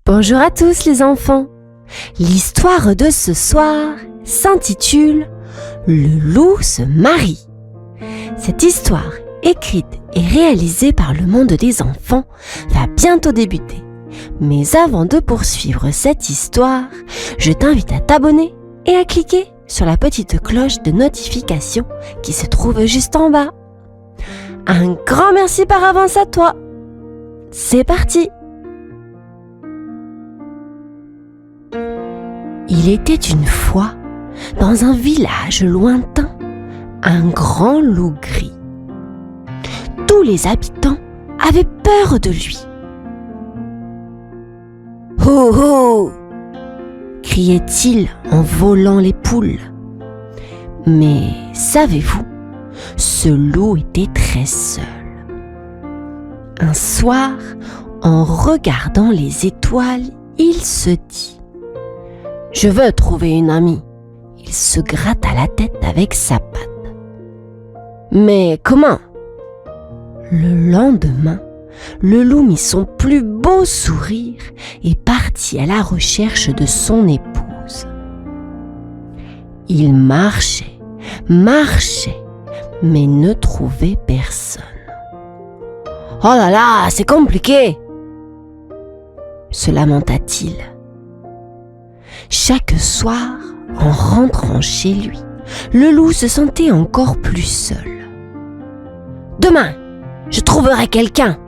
Bonjour à tous les enfants. L'histoire de ce soir s'intitule « Le loup se marie ». Cette histoire, écrite et réalisée par le monde des enfants, va bientôt débuter. Mais avant de poursuivre cette histoire, je t'invite à t'abonner et à cliquer sur la petite cloche de notification qui se trouve juste en bas. Un grand merci par avance à toi. C'est parti! Il était une fois, dans un village lointain, un grand loup gris. Tous les habitants avaient peur de lui. « Ho ho !» criait-il en volant les poules. Mais savez-vous, ce loup était très seul. Un soir, en regardant les étoiles, il se dit: je veux trouver une amie. Il se gratta la tête avec sa patte. Mais comment? Le lendemain, le loup mit son plus beau sourire et partit à la recherche de son épouse. Il marchait, mais ne trouvait personne. « Oh là là, c'est compliqué !» se lamenta-t-il. Chaque soir, en rentrant chez lui, le loup se sentait encore plus seul. « Demain, je trouverai quelqu'un !»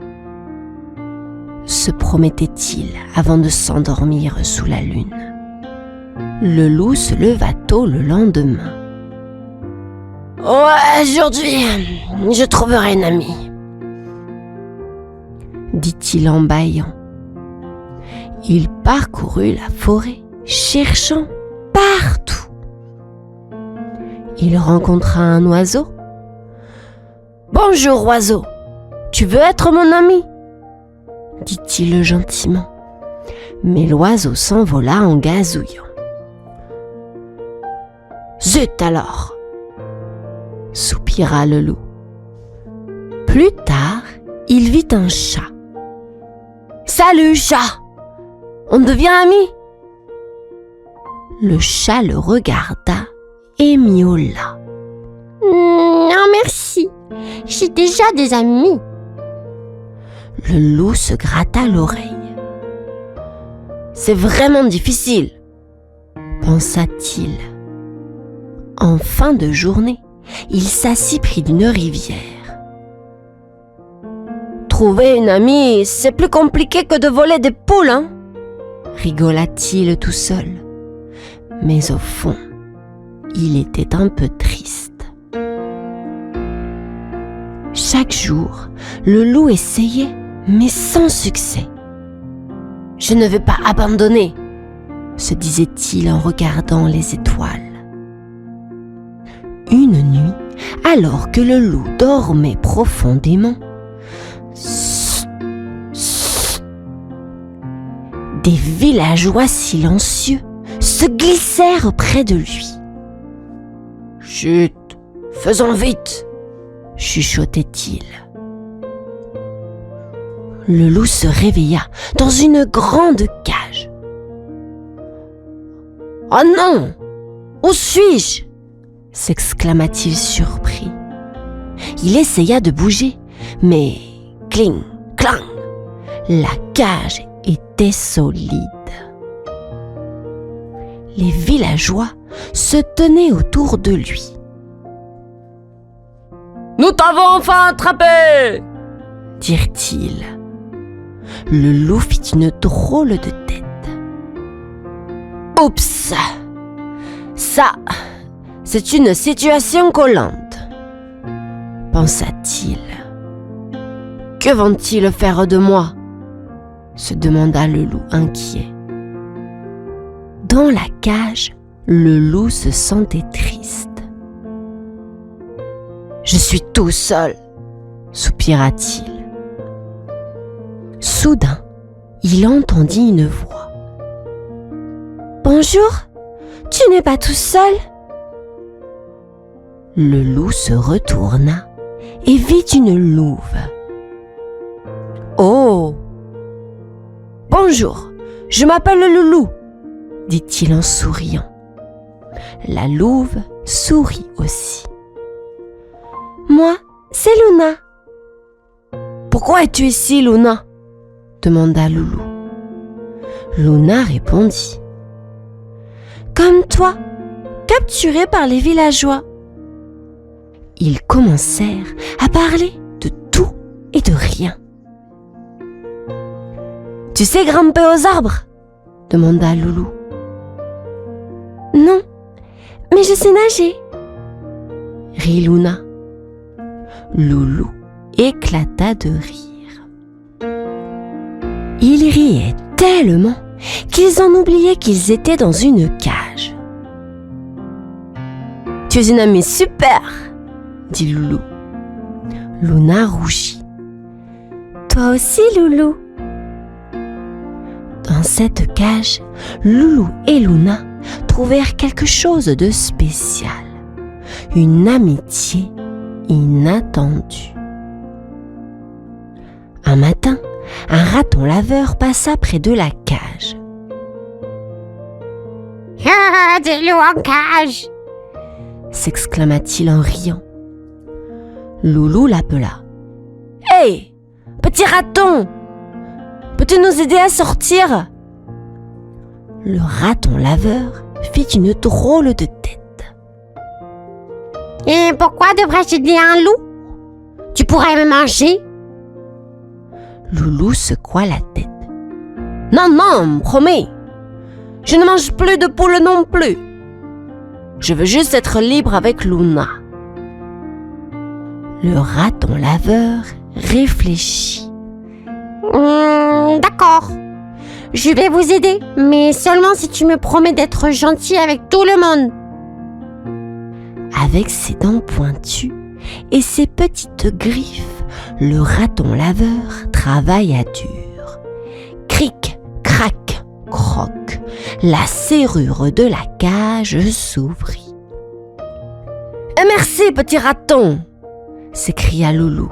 se promettait-il avant de s'endormir sous la lune. Le loup se leva tôt le lendemain. « Aujourd'hui, je trouverai une amie !» dit-il en bâillant. Il parcourut la forêt, cherchant partout. Il rencontra un oiseau. « Bonjour oiseau, tu veux être mon ami ?» dit-il gentiment. Mais l'oiseau s'envola en gazouillant. « Zut alors !» soupira le loup. Plus tard, il vit un chat. « Salut chat, on devient amis ?» Le chat le regarda et miaula. « Non merci, j'ai déjà des amis. » Le loup se gratta l'oreille. « C'est vraiment difficile, » pensa-t-il. En fin de journée, il s'assit près d'une rivière. « Trouver une amie, c'est plus compliqué que de voler des poules, hein ?» rigola-t-il tout seul. Mais au fond, il était un peu triste. Chaque jour, le loup essayait, mais sans succès. « Je ne vais pas abandonner !» se disait-il en regardant les étoiles. Une nuit, alors que le loup dormait profondément, des villageois silencieux se glissèrent près de lui. « Chut, faisons vite !» chuchotait-il. Le loup se réveilla dans une grande cage. « Oh non! Où suis-je ?» s'exclama-t-il surpris. Il essaya de bouger, mais cling, clang, la cage était solide. Les villageois se tenaient autour de lui. « Nous t'avons enfin attrapé !» dirent-ils. Le loup fit une drôle de tête. « Oups! Ça, c'est une situation collante, » pensa-t-il. « Que vont-ils faire de moi ?» se demanda le loup inquiet. Dans la cage, le loup se sentait triste. « Je suis tout seul !» soupira-t-il. Soudain, il entendit une voix. « Bonjour, tu n'es pas tout seul ?» Le loup se retourna et vit une louve. « Oh ! Bonjour, Je m'appelle Loulou, dit-il en souriant. La louve sourit aussi. Moi, c'est Luna. Pourquoi es-tu ici, Luna? Demanda Loulou. Luna répondit. Comme toi, capturé par les villageois. Ils commencèrent à parler de tout et de rien. Tu sais grimper aux arbres? Demanda Loulou. Non, mais je sais nager, rit Luna. Loulou éclata de rire. Ils riaient tellement qu'ils en oubliaient qu'ils étaient dans une cage. Tu es une amie super, dit Loulou. Luna rougit. Toi aussi, Loulou. Dans cette cage, Loulou et Luna trouvèrent quelque chose de spécial, une amitié inattendue. Un matin, un raton laveur passa près de la cage. « Ah, des loups en cage !» s'exclama-t-il en riant. Loulou l'appela. « Hé, petit raton, peux-tu nous aider à sortir ?» Le raton laveur fit une drôle de tête. « Et pourquoi devrais-je aider un loup? Tu pourrais me manger ?» Loulou secoua la tête. « Non, non, promets, je ne mange plus de poules non plus. Je veux juste être libre avec Luna. » Le raton laveur réfléchit. D'accord, je vais vous aider, mais seulement si tu me promets d'être gentil avec tout le monde. » Avec ses dents pointues et ses petites griffes, le raton laveur travailla dur. Cric, crac, croc, la serrure de la cage s'ouvrit. « Merci, petit raton !» s'écria Loulou,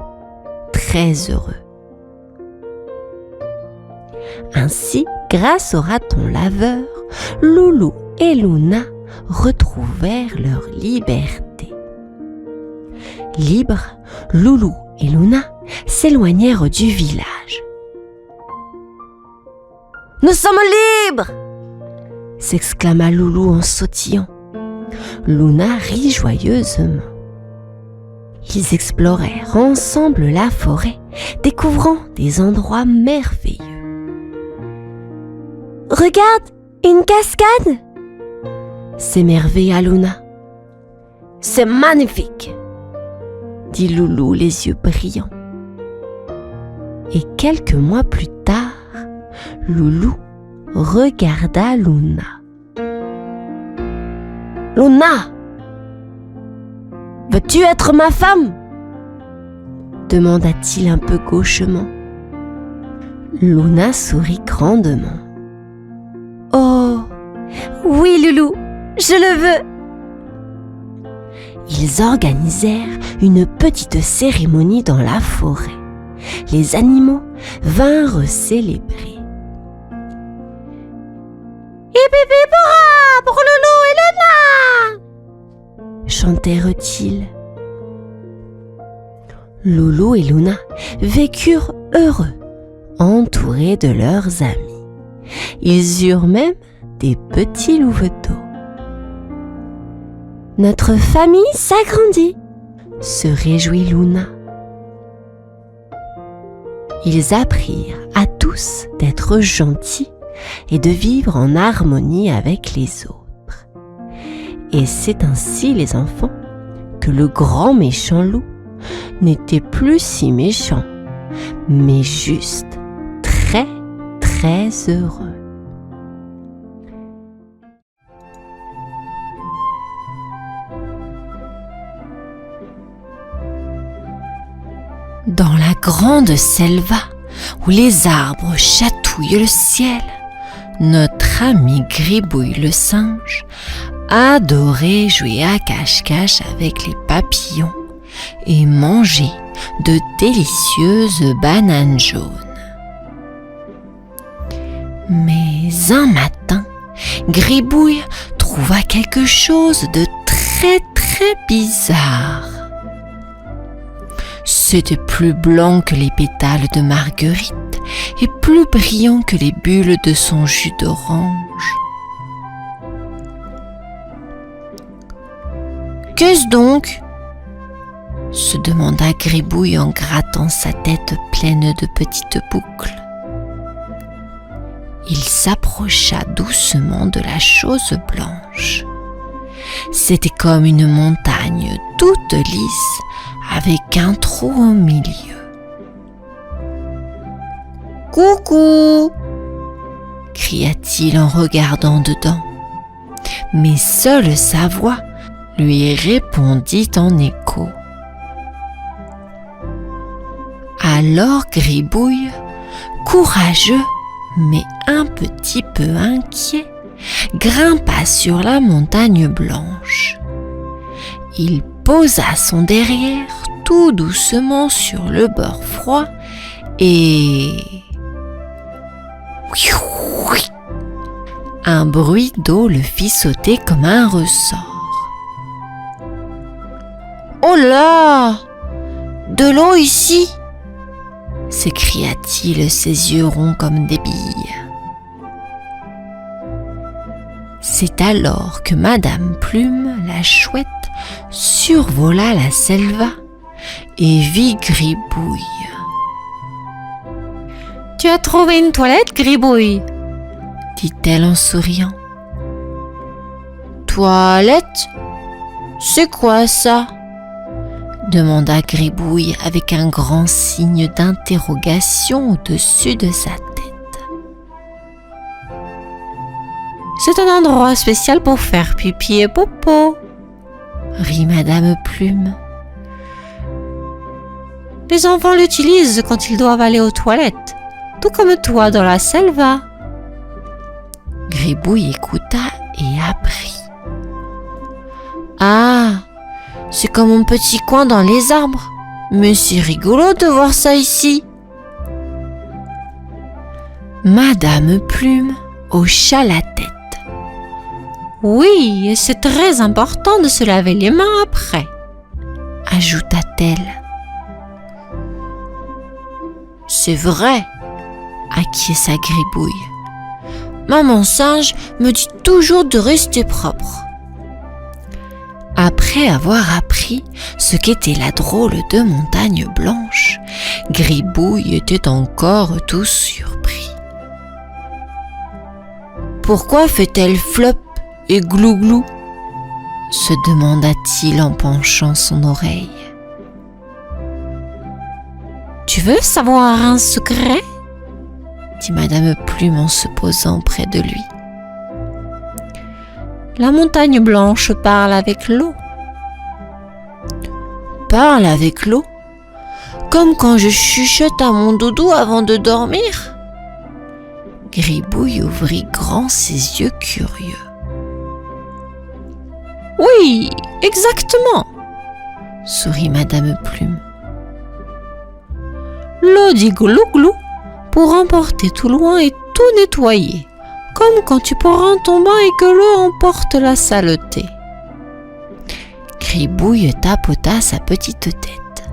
très heureux. Ainsi, grâce au raton laveur, Loulou et Luna retrouvèrent leur liberté. Libres, Loulou et Luna s'éloignèrent du village. « Nous sommes libres !» s'exclama Loulou en sautillant. Luna rit joyeusement. Ils explorèrent ensemble la forêt, découvrant des endroits merveilleux. « Regarde, une cascade !» s'émerveilla Luna. « C'est magnifique !» dit Loulou les yeux brillants. Et quelques mois plus tard, Loulou regarda Luna. « Luna, veux-tu être ma femme ?» demanda-t-il un peu gauchement. Luna sourit grandement. « Oh, oui Loulou, je le veux !» Ils organisèrent une petite cérémonie dans la forêt. Les animaux vinrent célébrer. « Hippipipora pour Loulou et Luna !» chantèrent-ils. Loulou et Luna vécurent heureux, entourés de leurs amis. Ils eurent même des petits louveteaux. « Notre famille s'agrandit !» se réjouit Luna. Ils apprirent à tous d'être gentils et de vivre en harmonie avec les autres. Et c'est ainsi, les enfants, que le grand méchant loup n'était plus si méchant, mais juste très, très heureux. Dans la grande selva où les arbres chatouillent le ciel, notre ami Gribouille le singe adorait jouer à cache-cache avec les papillons et manger de délicieuses bananes jaunes. Mais Mais un matin, Gribouille trouva quelque chose de très bizarre. C'était plus blanc que les pétales de marguerite et plus brillant que les bulles de son jus d'orange. Qu'est-ce donc ? Se demanda Gribouille en grattant sa tête pleine de petites boucles. Il s'approcha doucement de la chose blanche. C'était comme une montagne toute lisse avec un trou au milieu. « Coucou !» cria-t-il en regardant dedans. Mais seule sa voix lui répondit en écho. Alors Gribouille, courageux mais un petit peu inquiet, grimpa sur la montagne blanche. Il posa son derrière tout doucement sur le bord froid et... un bruit d'eau le fit sauter comme un ressort. « Oh là ! De l'eau ici !» s'écria-t-il, ses yeux ronds comme des billes. C'est alors que Madame Plume, la chouette, survola la selva et vit Gribouille. « Tu as trouvé une toilette, Gribouille ?» dit-elle en souriant. « Toilette ? C'est quoi ça ?» demanda Gribouille avec un grand signe d'interrogation au-dessus de sa tête. « C'est un endroit spécial pour faire pipi et popo, » rit Madame Plume. « Les enfants l'utilisent quand ils doivent aller aux toilettes, tout comme toi dans la selva. » Gribouille écouta et apprit. « Ah, c'est comme un petit coin dans les arbres, mais c'est rigolo de voir ça ici. » Madame Plume hocha la tête. « Oui, et c'est très important de se laver les mains après, » ajouta-t-elle. « C'est vrai, » acquiesça Gribouille. « Maman singe me dit toujours de rester propre. » Après avoir appris ce qu'était la drôle de montagne blanche, Gribouille était encore tout surpris. « Pourquoi fait-elle flop et glou-glou ?» se demanda-t-il en penchant son oreille. « Tu veux savoir un secret ?» dit Madame Plume en se posant près de lui. La montagne blanche parle avec l'eau. Parle avec l'eau ? Comme quand je chuchote à mon doudou avant de dormir ? Gribouille ouvrit grand ses yeux curieux. Oui, exactement, sourit Madame Plume. L'eau dit glou-glou pour emporter tout loin et tout nettoyer. Comme quand tu prends ton bain et que l'eau emporte la saleté. Gribouille tapota sa petite tête.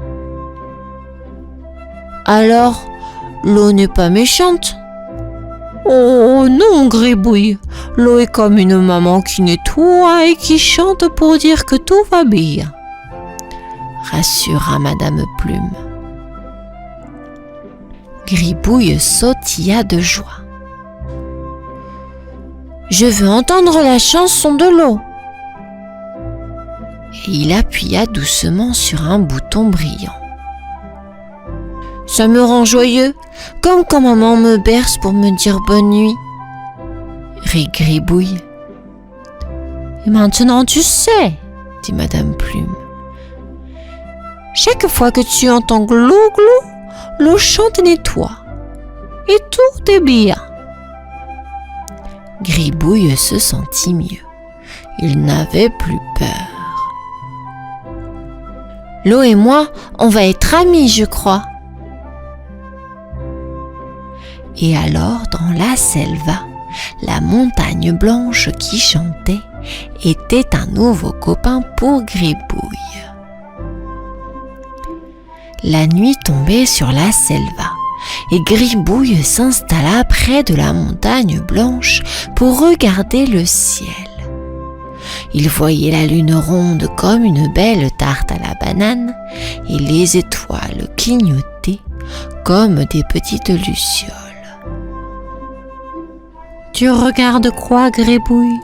Alors, l'eau n'est pas méchante ? Oh non, Gribouille, l'eau est comme une maman qui nettoie et qui chante pour dire que tout va bien, rassura Madame Plume. Gribouille sautilla de joie. Je veux entendre la chanson de l'eau. Et il appuya doucement sur un bouton brillant. Ça me rend joyeux, comme quand maman me berce pour me dire bonne nuit, rit Gribouille. Et maintenant tu sais, dit Madame Plume. Chaque fois que tu entends glou-glou, l'eau chante et nettoie. Et tout est bien. Gribouille se sentit mieux. Il n'avait plus peur. L'eau et moi, on va être amis, je crois. Et alors, dans la selva, la montagne blanche qui chantait était un nouveau copain pour Gribouille. La nuit tombait sur la selva et Gribouille s'installa près de la montagne blanche pour regarder le ciel. Il voyait la lune ronde comme une belle tarte à la banane et les étoiles clignotaient comme des petites lucioles. « Tu regardes quoi, Gribouille ?»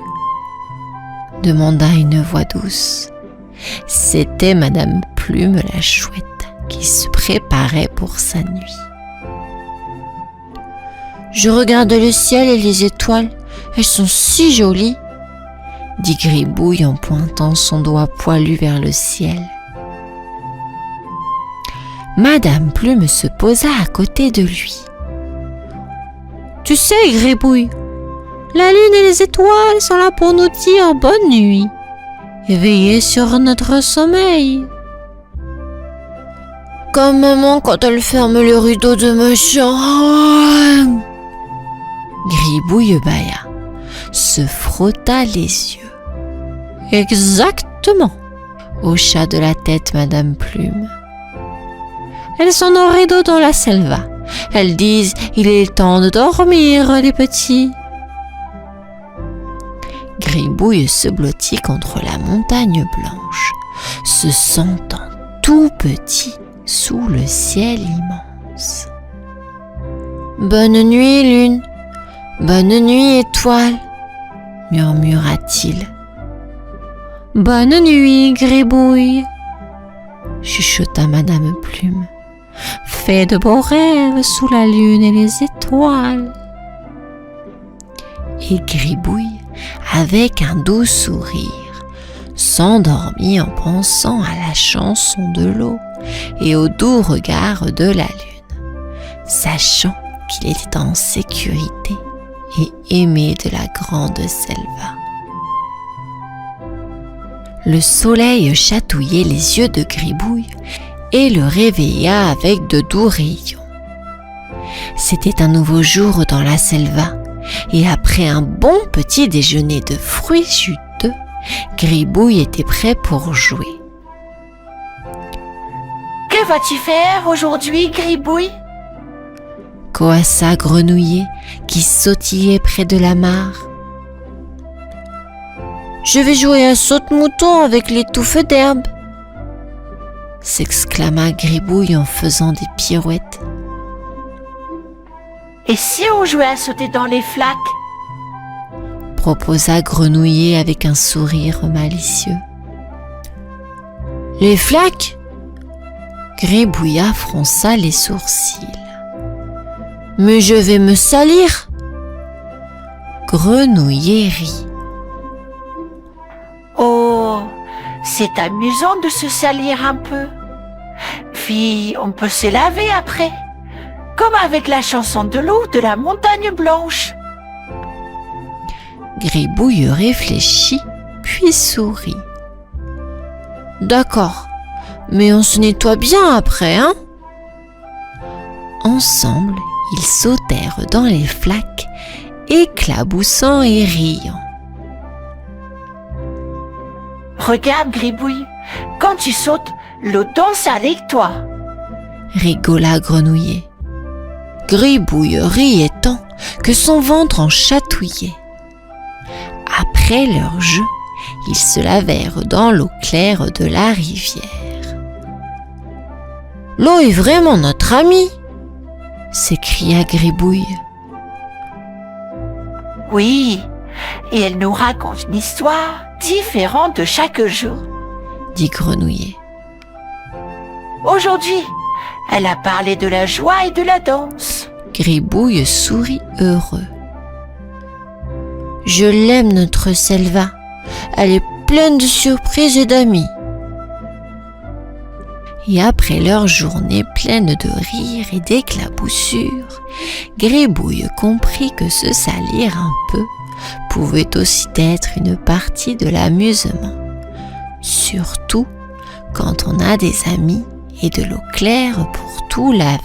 demanda une voix douce. C'était Madame Plume la chouette qui se préparait pour sa nuit. « Je regarde le ciel et les étoiles, elles sont si jolies !» dit Gribouille en pointant son doigt poilu vers le ciel. Madame Plume se posa à côté de lui. « Tu sais, Gribouille, la lune et les étoiles sont là pour nous dire bonne nuit et veiller sur notre sommeil. Comme maman quand elle ferme le rideau de ma chambre. » Gribouille bâilla, se frotta les yeux. « Exactement !» hocha de la tête Madame Plume. « Elles sont nos rideaux dans la selva. Elles disent « Il est temps de dormir, les petits !» Gribouille se blottit contre la montagne blanche, se sentant tout petit sous le ciel immense. « Bonne nuit, lune. Bonne nuit, étoile. » murmura-t-il. « Bonne nuit, Gribouille. » chuchota Madame Plume. « Fais de beaux rêves sous la lune et les étoiles. » Et Gribouille, avec un doux sourire, s'endormit en pensant à la chanson de l'eau et au doux regard de la lune, sachant qu'il était en sécurité et aimé de la grande selva. Le soleil chatouillait les yeux de Gribouille et le réveilla avec de doux rayons. C'était un nouveau jour dans la selva, et après un bon petit déjeuner de fruits juteux, Gribouille était prêt pour jouer. « Que vas-tu faire aujourd'hui, Gribouille ?» coassa Grenouillet qui sautillait près de la mare. « Je vais jouer à saute-mouton avec les touffes d'herbe !» s'exclama Gribouille en faisant des pirouettes. « Et si on jouait à sauter dans les flaques ?» proposa Grenouillet avec un sourire malicieux. « Les flaques ?» Gribouilla fronça les sourcils. « Mais je vais me salir !» Grenouillet rit. « Oh, c'est amusant de se salir un peu. Puis on peut se laver après, comme avec la chanson de l'eau de la montagne blanche. » Gribouille réfléchit, puis sourit. « D'accord, mais on se nettoie bien après, hein ?» Ensemble, ils sautèrent dans les flaques, éclaboussant et riant. « Regarde, Gribouille, quand tu sautes, l'eau danse avec toi !» rigola Grenouillet. Gribouille riait tant que son ventre en chatouillait. Après leur jeu, ils se lavèrent dans l'eau claire de la rivière. « L'eau est vraiment notre amie !» s'écria Gribouille. « Oui, et elle nous raconte une histoire différente de chaque jour, » dit Grenouillet. « Aujourd'hui, elle a parlé de la joie et de la danse. » Gribouille sourit heureux. « Je l'aime, notre selva. Elle est pleine de surprises et d'amis. » Et après leur journée pleine de rires et d'éclaboussures, Gribouille comprit que se salir un peu pouvait aussi être une partie de l'amusement, surtout quand on a des amis et de l'eau claire pour tout laver.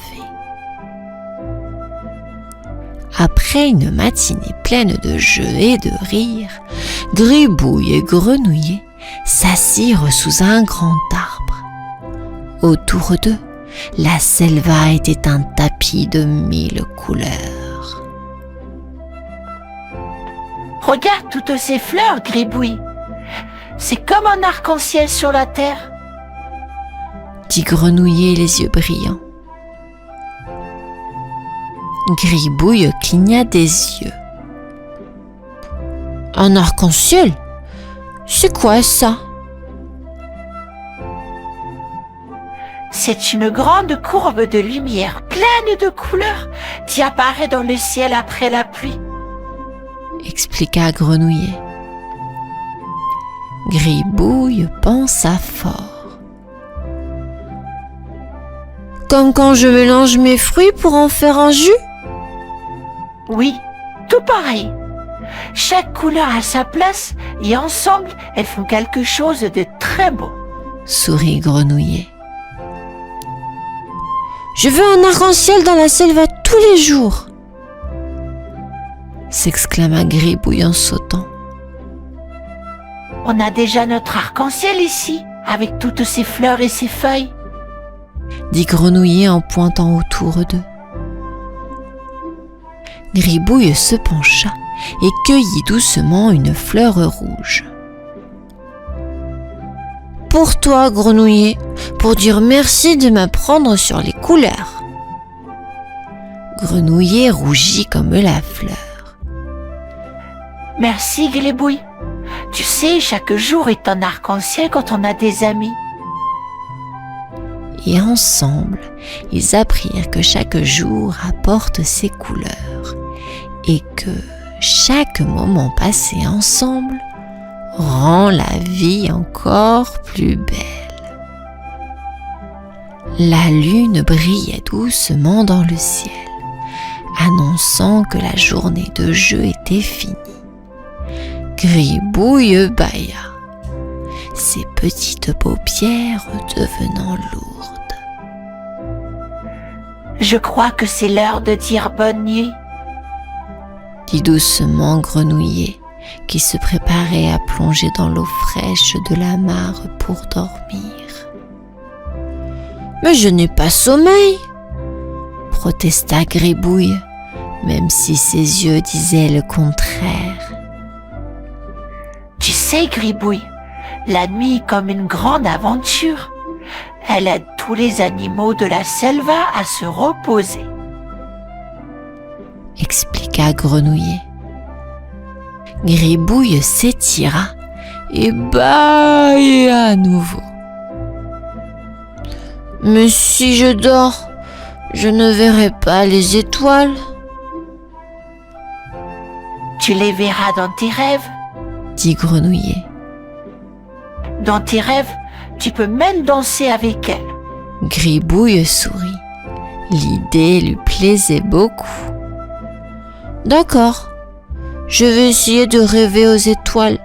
Après une matinée pleine de jeux et de rires, Gribouille et Grenouillet s'assirent sous un grand arbre. Autour d'eux, la selva était un tapis de 1000 couleurs. Regarde toutes ces fleurs, Gribouille. C'est comme un arc-en-ciel sur la terre, dit Grenouillet les yeux brillants. Gribouille cligna des yeux. Un arc-en-ciel? C'est quoi ça? C'est une grande courbe de lumière pleine de couleurs qui apparaît dans le ciel après la pluie, expliqua Grenouillet. Gribouille pensa fort. Comme quand je mélange mes fruits pour en faire un jus? Oui, tout pareil. Chaque couleur a sa place et ensemble, elles font quelque chose de très beau, sourit Grenouillet. Je veux un arc-en-ciel dans la selva tous les jours, s'exclama Gribouille en sautant. On a déjà notre arc-en-ciel ici, avec toutes ces fleurs et ces feuilles, dit Grenouillet en pointant autour d'eux. Gribouille se pencha et cueillit doucement une fleur rouge. Pour toi, Grenouillet, pour dire merci de m'apprendre sur les couleurs. Grenouillet rougit comme la fleur. Merci, Gribouille. Tu sais, chaque jour est un arc-en-ciel quand on a des amis. Et ensemble, ils apprirent que chaque jour apporte ses couleurs et que chaque moment passé ensemble rend la vie encore plus belle. La lune brillait doucement dans le ciel, annonçant que la journée de jeu était finie. Gribouille bâilla, ses petites paupières devenant lourdes. Je crois que c'est l'heure de dire bonne nuit, dit doucement Grenouillet, qui se préparait à plonger dans l'eau fraîche de la mare pour dormir. Mais je n'ai pas sommeil, protesta Gribouille, même si ses yeux disaient le contraire. Tu sais, Gribouille, la nuit est comme une grande aventure. Elle aide tous les animaux de la selva à se reposer, expliqua Grenouillet. Gribouille s'étira et bâilla à nouveau. Mais si je dors, je ne verrai pas les étoiles. Tu les verras dans tes rêves, dit Grenouillet. Dans tes rêves, tu peux même danser avec elles. Gribouille sourit. L'idée lui plaisait beaucoup. D'accord, je vais essayer de rêver aux étoiles.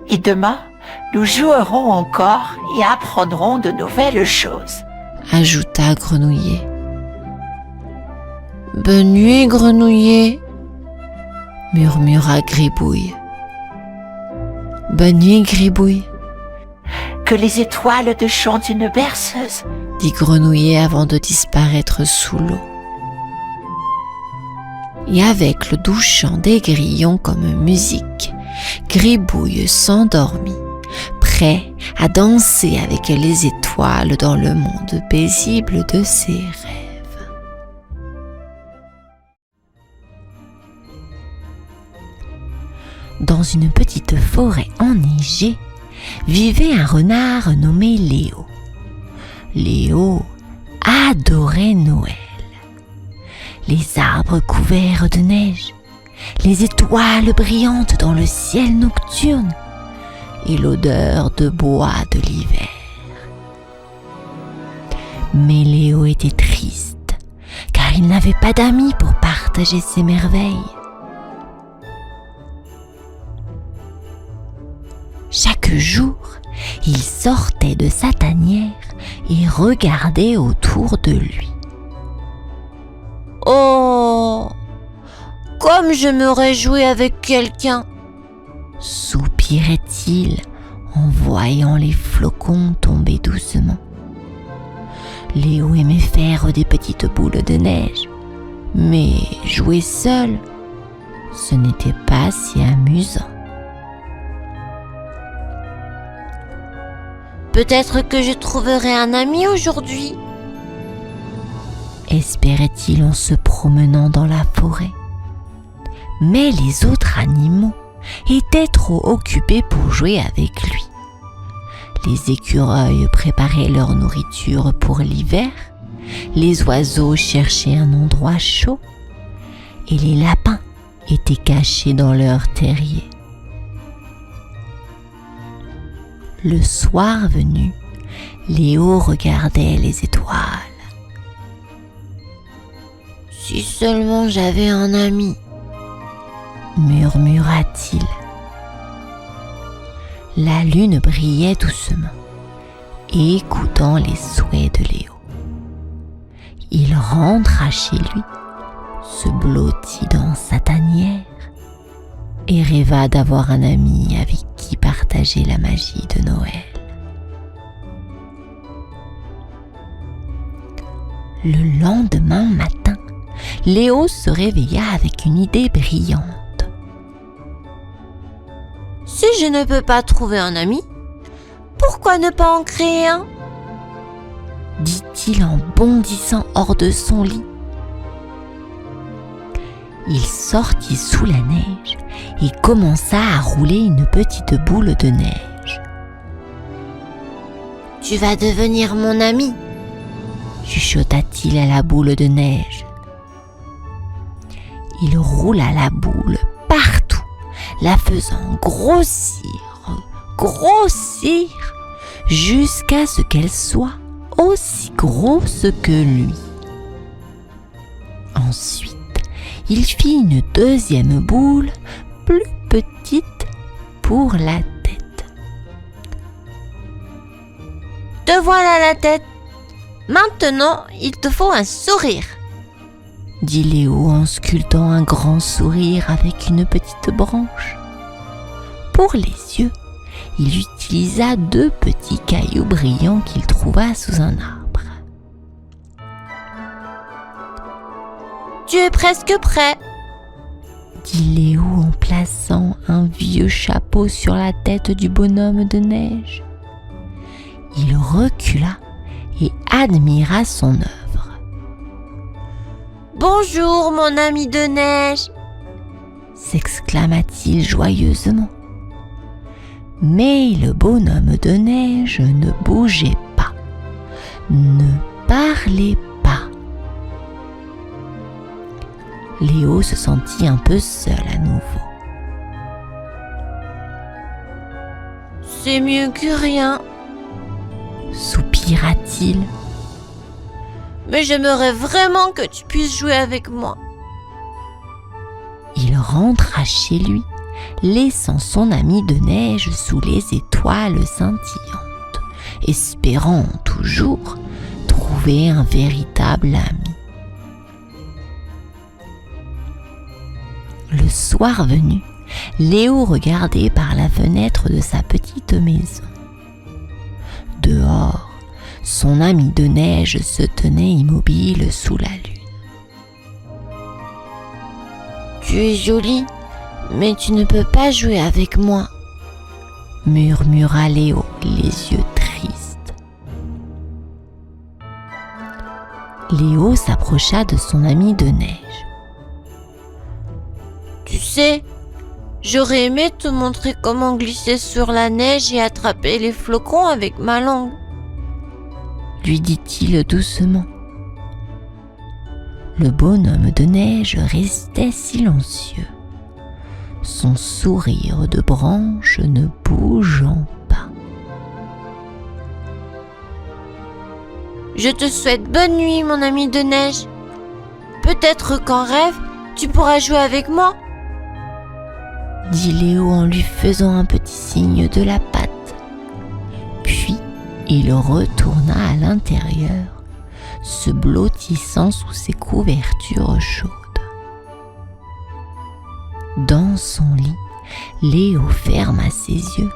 Et demain, nous jouerons encore et apprendrons de nouvelles choses, ajouta Grenouillet. Bonne nuit, Grenouillet, murmura Gribouille. Bonne nuit, Gribouille. Que les étoiles te chantent une berceuse, dit Grenouillet avant de disparaître sous l'eau. Et avec le doux chant des grillons comme musique, Gribouille s'endormit, prêt à danser avec les étoiles dans le monde paisible de ses rêves. Dans une petite forêt enneigée, vivait un renard nommé Léo. Léo adorait Noël. Les arbres couverts de neige, les étoiles brillantes dans le ciel nocturne et l'odeur de bois de l'hiver. Mais Léo était triste, car il n'avait pas d'amis pour partager ses merveilles. Chaque jour, il sortait de sa tanière et regardait autour de lui. Oh, Comme j'aimerais jouer avec quelqu'un, soupirait-il en voyant les flocons tomber doucement. Léo aimait faire des petites boules de neige, mais jouer seul, ce n'était pas si amusant. Peut-être que je trouverai un ami aujourd'hui, espérait-il en se promenant dans la forêt. Mais les autres animaux étaient trop occupés pour jouer avec lui. Les écureuils préparaient leur nourriture pour l'hiver, les oiseaux cherchaient un endroit chaud et les lapins étaient cachés dans leur terrier. Le soir venu, Léo regardait les étoiles. « Si seulement j'avais un ami !» murmura-t-il. La lune brillait doucement, écoutant les souhaits de Léo. Il rentra chez lui, se blottit dans sa tanière et rêva d'avoir un ami avec qui partager la magie de Noël. Le lendemain matin, Léo se réveilla avec une idée brillante. Si je ne peux pas trouver un ami, pourquoi ne pas en créer un ? Dit-il en bondissant hors de son lit. Il sortit sous la neige et commença à rouler une petite boule de neige. « Tu vas devenir mon ami !» chuchota-t-il à la boule de neige. Il roula la boule partout, la faisant grossir, jusqu'à ce qu'elle soit aussi grosse que lui. Ensuite, il fit une deuxième boule plus petite pour la tête. « Te voilà la tête. Maintenant, il te faut un sourire !» dit Léo en sculptant un grand sourire avec une petite branche. Pour les yeux, il utilisa 2 petits cailloux brillants qu'il trouva sous un arbre. « Tu es presque prêt !» dit Léo en plaçant un vieux chapeau sur la tête du bonhomme de neige. Il recula et admira son œuvre. « Bonjour, mon ami de neige !» s'exclama-t-il joyeusement. Mais le bonhomme de neige ne bougeait pas, ne parlait pas. Léo se sentit un peu seul à nouveau. « C'est mieux que rien !» soupira-t-il. « Mais j'aimerais vraiment que tu puisses jouer avec moi. » Il rentra chez lui, laissant son ami de neige sous les étoiles scintillantes, espérant toujours trouver un véritable ami. Le soir venu, Léo regardait par la fenêtre de sa petite maison. Dehors, son ami de neige se tenait immobile sous la lune. « Tu es jolie, mais tu ne peux pas jouer avec moi, » murmura Léo, les yeux tristes. Léo s'approcha de son ami de neige. « Tu sais, j'aurais aimé te montrer comment glisser sur la neige et attraper les flocons avec ma langue, » lui dit-il doucement. Le bonhomme de neige restait silencieux, son sourire de branche ne bougeant pas. « Je te souhaite bonne nuit, mon ami de neige. Peut-être qu'en rêve, tu pourras jouer avec moi, » dit Léo en lui faisant un petit signe de la patte. Puis, il retourna à l'intérieur, se blottissant sous ses couvertures chaudes. Dans son lit, Léo ferma ses yeux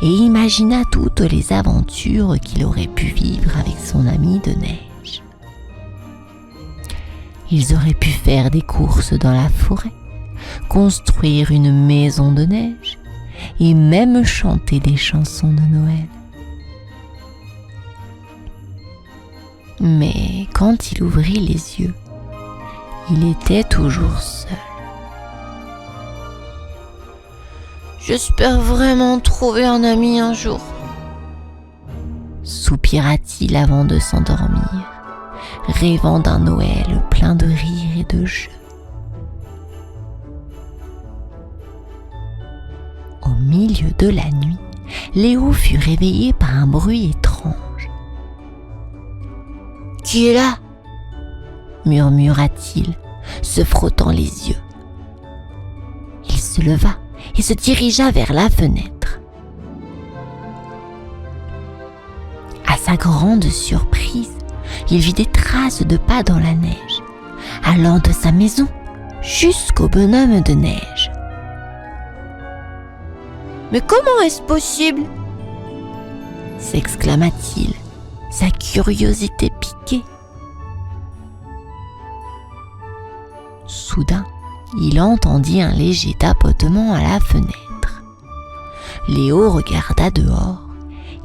et imagina toutes les aventures qu'il aurait pu vivre avec son ami de neige. Ils auraient pu faire des courses dans la forêt, construire une maison de neige et même chanter des chansons de Noël. Mais quand il ouvrit les yeux, il était toujours seul. J'espère vraiment trouver un ami un jour, soupira-t-il avant de s'endormir, rêvant d'un Noël plein de rires et de jeux. Au milieu de la nuit, Léo fut réveillé par un bruit étrange. « Qui est là ?» murmura-t-il, se frottant les yeux. Il se leva et se dirigea vers la fenêtre. À sa grande surprise, il vit des traces de pas dans la neige, allant de sa maison jusqu'au bonhomme de neige. « Mais comment est-ce possible ?» s'exclama-t-il, sa curiosité piquée. Soudain, il entendit un léger tapotement à la fenêtre. Léo regarda dehors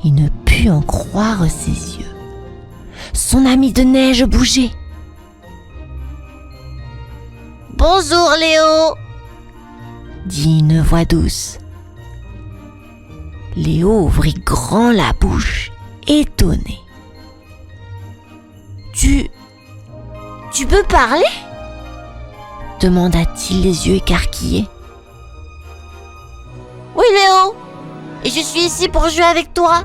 et ne put en croire ses yeux. Son ami de neige bougeait. « Bonjour Léo !» dit une voix douce. Léo ouvrit grand la bouche, étonné. « Tu peux parler ?» demanda-t-il les yeux écarquillés. « Oui Léo, et je suis ici pour jouer avec toi !»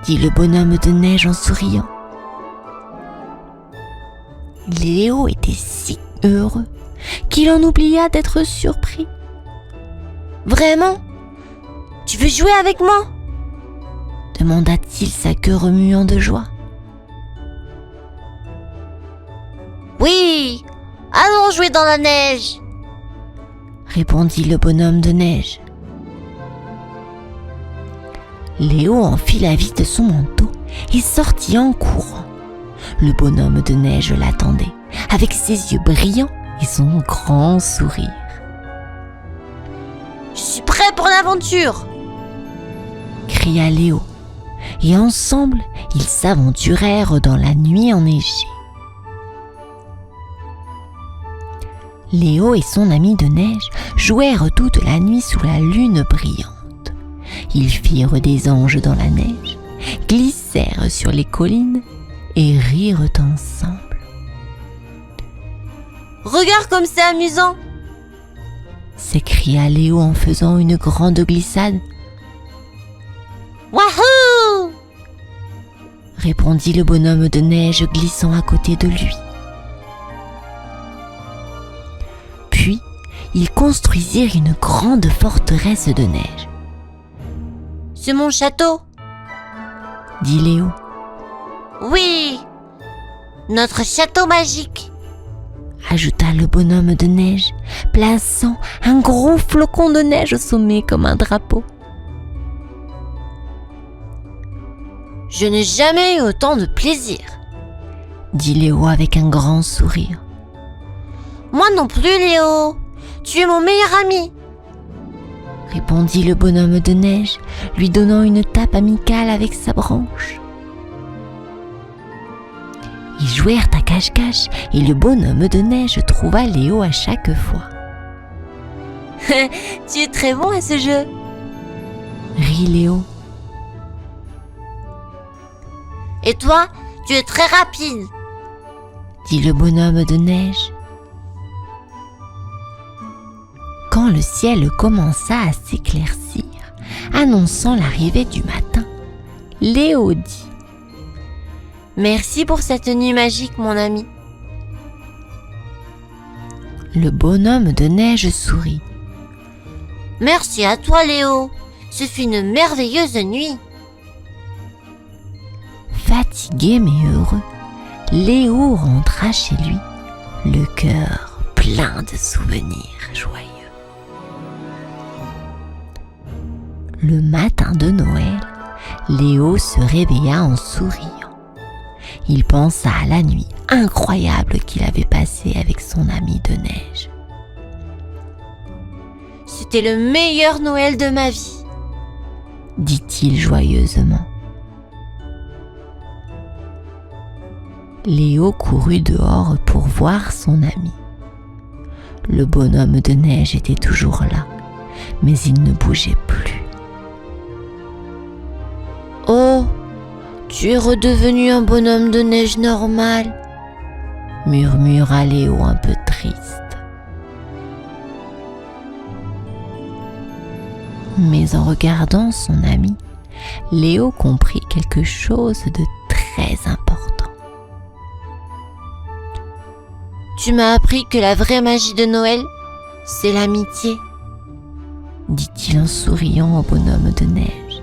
dit le bonhomme de neige en souriant. Léo était si heureux qu'il en oublia d'être surpris. « Vraiment ? Tu veux jouer avec moi ?» demanda-t-il, sa queue remuant de joie. « Oui, allons jouer dans la neige !» répondit le bonhomme de neige. Léo enfila vite son manteau et sortit en courant. Le bonhomme de neige l'attendait, avec ses yeux brillants et son grand sourire. « Je suis prêt pour l'aventure !» cria Léo, et ensemble, ils s'aventurèrent dans la nuit enneigée. Léo et son ami de neige jouèrent toute la nuit sous la lune brillante. Ils firent des anges dans la neige, glissèrent sur les collines et rirent ensemble. « Regarde comme c'est amusant !» s'écria Léo en faisant une grande glissade. « Wahou !» répondit le bonhomme de neige glissant à côté de lui. Puis, ils construisirent une grande forteresse de neige. « C'est mon château !» dit Léo. « Oui, notre château magique !» ajouta le bonhomme de neige, plaçant un gros flocon de neige au sommet comme un drapeau. « Je n'ai jamais eu autant de plaisir !» dit Léo avec un grand sourire. « Moi non plus, Léo. Tu es mon meilleur ami !» répondit le bonhomme de neige, lui donnant une tape amicale avec sa branche. Ils jouèrent à cache-cache et le bonhomme de neige trouva Léo à chaque fois. « Tu es très bon à ce jeu !» rit Léo. « Et toi, tu es très rapide !» dit le bonhomme de neige. Quand le ciel commença à s'éclaircir, annonçant l'arrivée du matin, Léo dit « Merci pour cette nuit magique, mon ami. » Le bonhomme de neige sourit. « Merci à toi, Léo. Ce fut une merveilleuse nuit. » Fatigué mais heureux, Léo rentra chez lui, le cœur plein de souvenirs joyeux. Le matin de Noël, Léo se réveilla en souriant. Il pensa à la nuit incroyable qu'il avait passée avec son ami de neige. « C'était le meilleur Noël de ma vie !» dit-il joyeusement. Léo courut dehors pour voir son ami. Le bonhomme de neige était toujours là, mais il ne bougeait plus. « Oh, tu es redevenu un bonhomme de neige normal !» murmura Léo un peu triste. Mais en regardant son ami, Léo comprit quelque chose de très important. « Tu m'as appris que la vraie magie de Noël, c'est l'amitié !» dit-il en souriant au bonhomme de neige.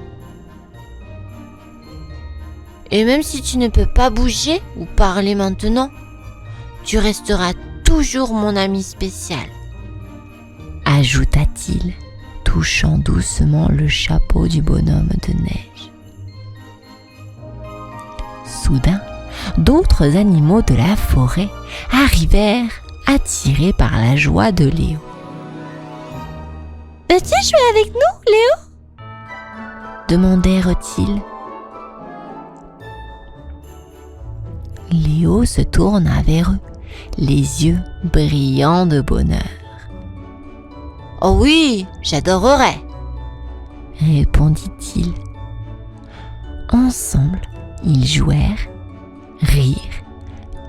Et même si tu ne peux pas bouger ou parler maintenant, tu resteras toujours mon ami spécial, ajouta-t-il, touchant doucement le chapeau du bonhomme de neige. Soudain, d'autres animaux de la forêt arrivèrent, attirés par la joie de Léo. « Veux-tu jouer avec nous, Léo ?» demandèrent-ils. Léo se tourna vers eux, les yeux brillants de bonheur. « Oh oui, j'adorerais !» répondit-il. Ensemble, ils jouèrent, rirent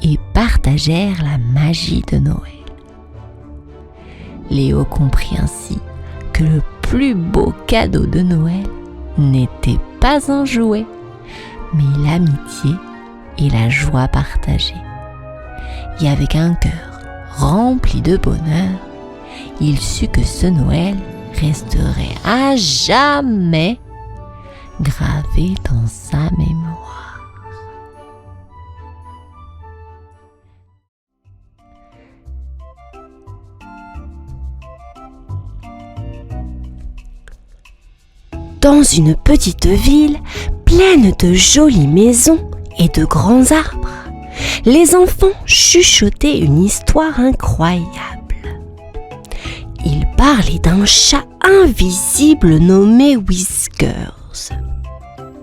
et partagèrent la magie de Noël. Léo comprit ainsi que le plus beau cadeau de Noël n'était pas un jouet, mais l'amitié et la joie partagée. Et avec un cœur rempli de bonheur, il sut que ce Noël resterait à jamais gravé dans sa mémoire. Dans une petite ville pleine de jolies maisons et de grands arbres, les enfants chuchotaient une histoire incroyable. Ils parlaient d'un chat invisible nommé Whiskers.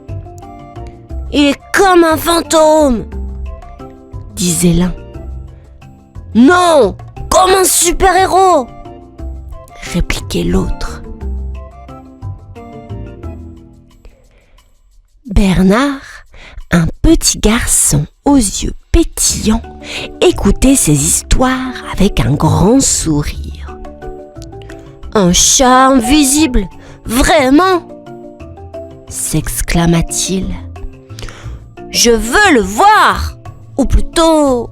« Il est comme un fantôme !» disait l'un. « Non, comme un super-héros !» répliquait l'autre. Bernard, un petit garçon aux yeux pétillants, écoutait ces histoires avec un grand sourire. « Un chat invisible, vraiment !» s'exclama-t-il. « Je veux le voir, ou plutôt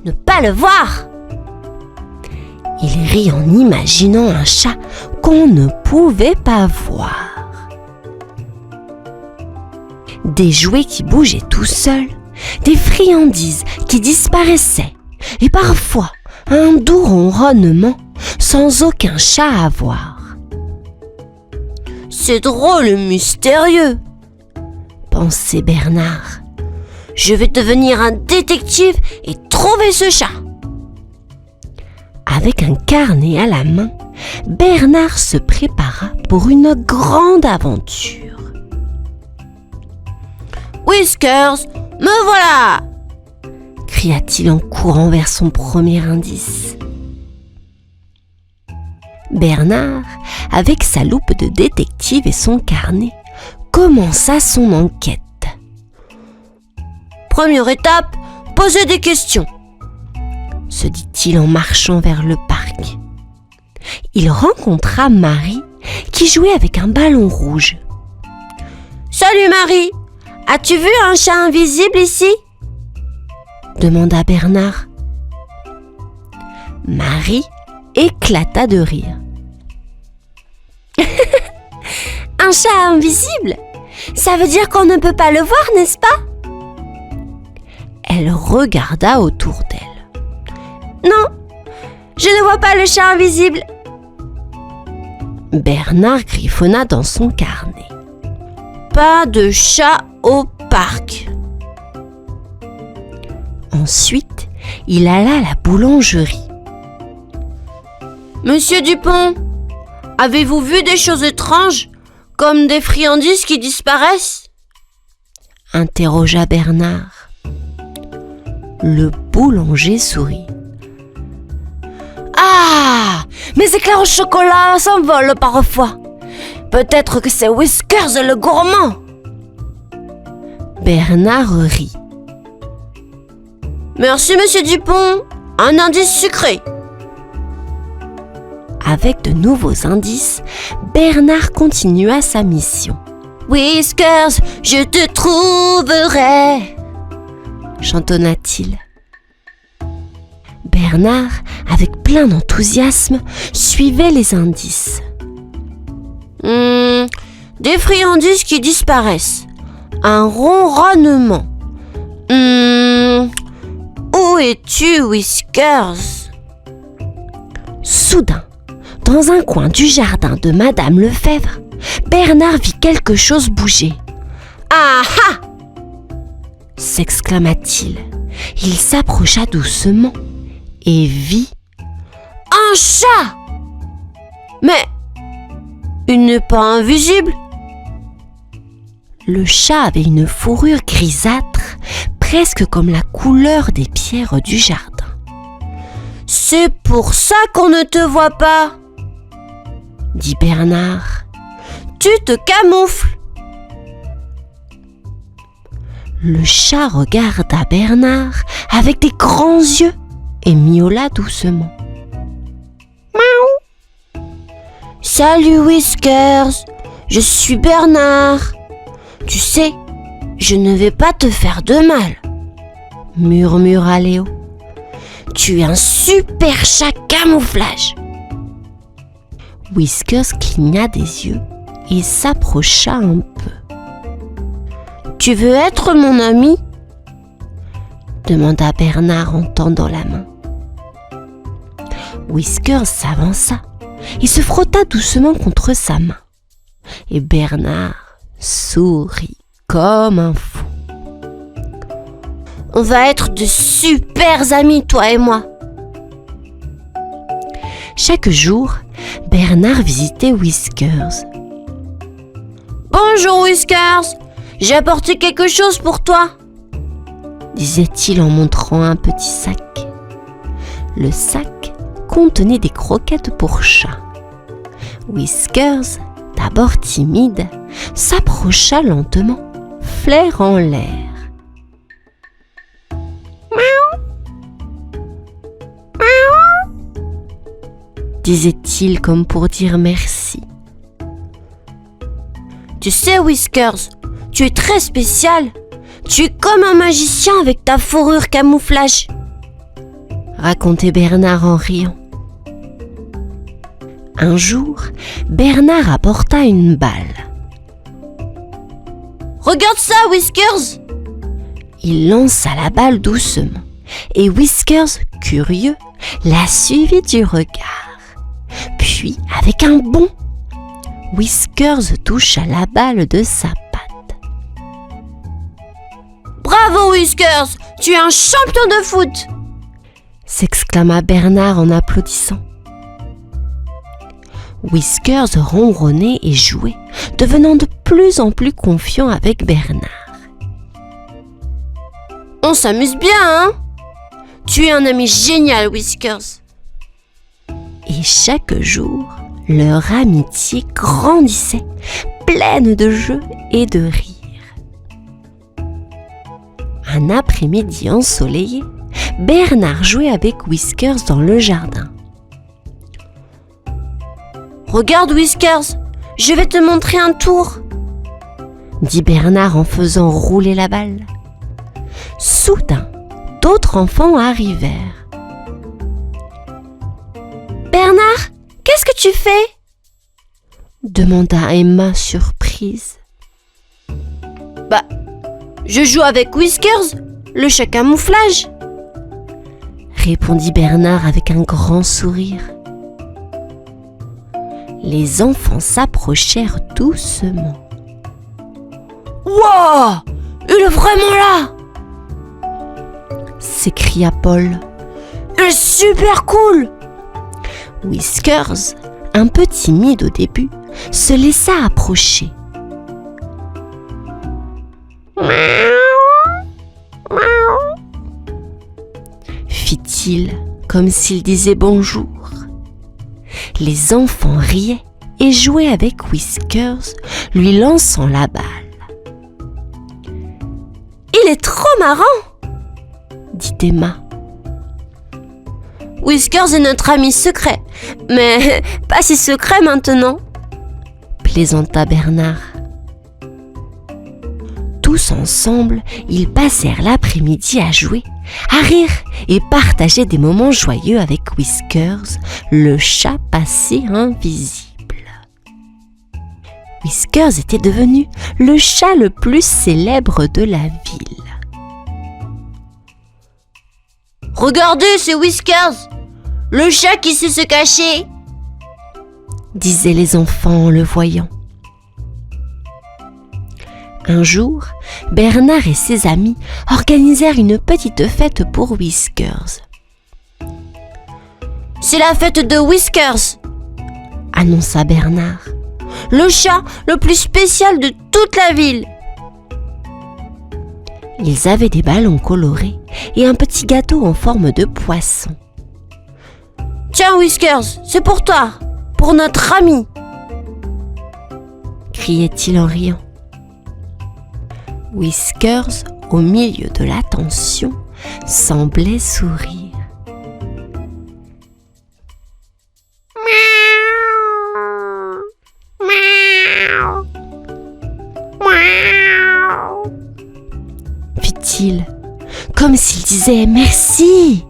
ne pas le voir !» Il rit en imaginant un chat qu'on ne pouvait pas voir. Des jouets qui bougeaient tout seuls, des friandises qui disparaissaient, et parfois un doux ronronnement sans aucun chat à voir. « C'est drôle et mystérieux !» pensait Bernard. « Je vais devenir un détective et trouver ce chat !» Avec un carnet à la main, Bernard se prépara pour une grande aventure. « Whiskers, me voilà !» cria-t-il en courant vers son premier indice. Bernard, avec sa loupe de détective et son carnet, commença son enquête. « Première étape, poser des questions !» se dit-il en marchant vers le parc. Il rencontra Marie qui jouait avec un ballon rouge. « Salut Marie, as-tu vu un chat invisible ici ?» demanda Bernard. Marie éclata de rire. « Un chat invisible ? Ça veut dire qu'on ne peut pas le voir, n'est-ce pas ?» Elle regarda autour d'elle. « Non, je ne vois pas le chat invisible. Bernard griffonna dans son carnet. Pas de chat au parc. Ensuite, il alla à la boulangerie. Monsieur Dupont, avez-vous vu des choses étranges, comme des friandises qui disparaissent ? Interrogea Bernard. Le boulanger sourit. Ah, mes éclairs au chocolat s'envolent parfois. Peut-être que c'est Whiskers le gourmand. Bernard rit. Merci, monsieur Dupont. Un indice sucré. Avec de nouveaux indices, Bernard continua sa mission. Whiskers, je te trouverai, chantonna-t-il. Bernard, avec plein d'enthousiasme, suivait les indices. Des friandises qui disparaissent. Un ronronnement. Où es-tu, Whiskers ? Soudain, dans un coin du jardin de Madame Lefèvre, Bernard vit quelque chose bouger. « Ah ah !» s'exclama-t-il. Il s'approcha doucement et vit un chat. Mais il n'est pas invisible. Le chat avait une fourrure grisâtre, presque comme la couleur des pierres du jardin. C'est pour ça qu'on ne te voit pas, dit Bernard. Tu te camoufles. Le chat regarda Bernard avec des grands yeux et miaula doucement. Miaou. Salut Whiskers, je suis Bernard. Tu sais, je ne vais pas te faire de mal, murmura Léo. Tu es un super chat camouflage. Whiskers cligna des yeux et s'approcha un peu. Tu veux être mon ami ? demanda Bernard en tendant la main. Whiskers s'avança et se frotta doucement contre sa main. Et Bernard sourit comme un fou. On va être de super amis, toi et moi. Chaque jour, Bernard visitait Whiskers. Bonjour Whiskers, j'ai apporté quelque chose pour toi, disait-il en montrant un petit sac. Le sac contenait des croquettes pour chat. Whiskers, d'abord timide, s'approcha lentement, flair en l'air. Disait-il comme pour dire merci. Tu sais, Whiskers, tu es très spécial. Tu es comme un magicien avec ta fourrure camouflage, racontait Bernard en riant. Un jour, Bernard apporta une balle. Regarde ça, Whiskers! Il lança la balle doucement et Whiskers, curieux, la suivit du regard. Puis, avec un bond, Whiskers toucha la balle de sa patte. Bravo Whiskers, tu es un champion de foot! S'exclama Bernard en applaudissant. Whiskers ronronnait et jouait, devenant de plus en plus confiant avec Bernard. On s'amuse bien, hein? Tu es un ami génial, Whiskers. Et chaque jour, leur amitié grandissait, pleine de jeux et de rires. Un après-midi ensoleillé, Bernard jouait avec Whiskers dans le jardin. Regarde Whiskers, je vais te montrer un tour, dit Bernard en faisant rouler la balle. Soudain, d'autres enfants arrivèrent. Bernard, qu'est-ce que tu fais ? demanda Emma surprise. Bah, je joue avec Whiskers, le chat camouflage, répondit Bernard avec un grand sourire. Les enfants s'approchèrent doucement. « Wow! Il est vraiment là !» s'écria Paul. « Il est super cool !» Whiskers, un peu timide au début, se laissa approcher. Fit-il comme s'il disait bonjour. Les enfants riaient et jouaient avec Whiskers, lui lançant la balle. « Il est trop marrant !» dit Emma. « Whiskers est notre ami secret, mais pas si secret maintenant !» plaisanta Bernard. Tous ensemble, ils passèrent l'après-midi à jouer, à rire et partager des moments joyeux avec Whiskers, le chat passé invisible. Whiskers était devenu le chat le plus célèbre de la ville. « Regardez, c'est Whiskers, le chat qui sait se cacher !» disaient les enfants en le voyant. Un jour, Bernard et ses amis organisèrent une petite fête pour Whiskers. « C'est la fête de Whiskers !» annonça Bernard. « Le chat le plus spécial de toute la ville !» Ils avaient des ballons colorés et un petit gâteau en forme de poisson. « Tiens Whiskers, c'est pour toi, pour notre ami !» criait-il en riant. Whiskers, au milieu de l'attention, semblait sourire. Fit-il, comme s'il disait merci.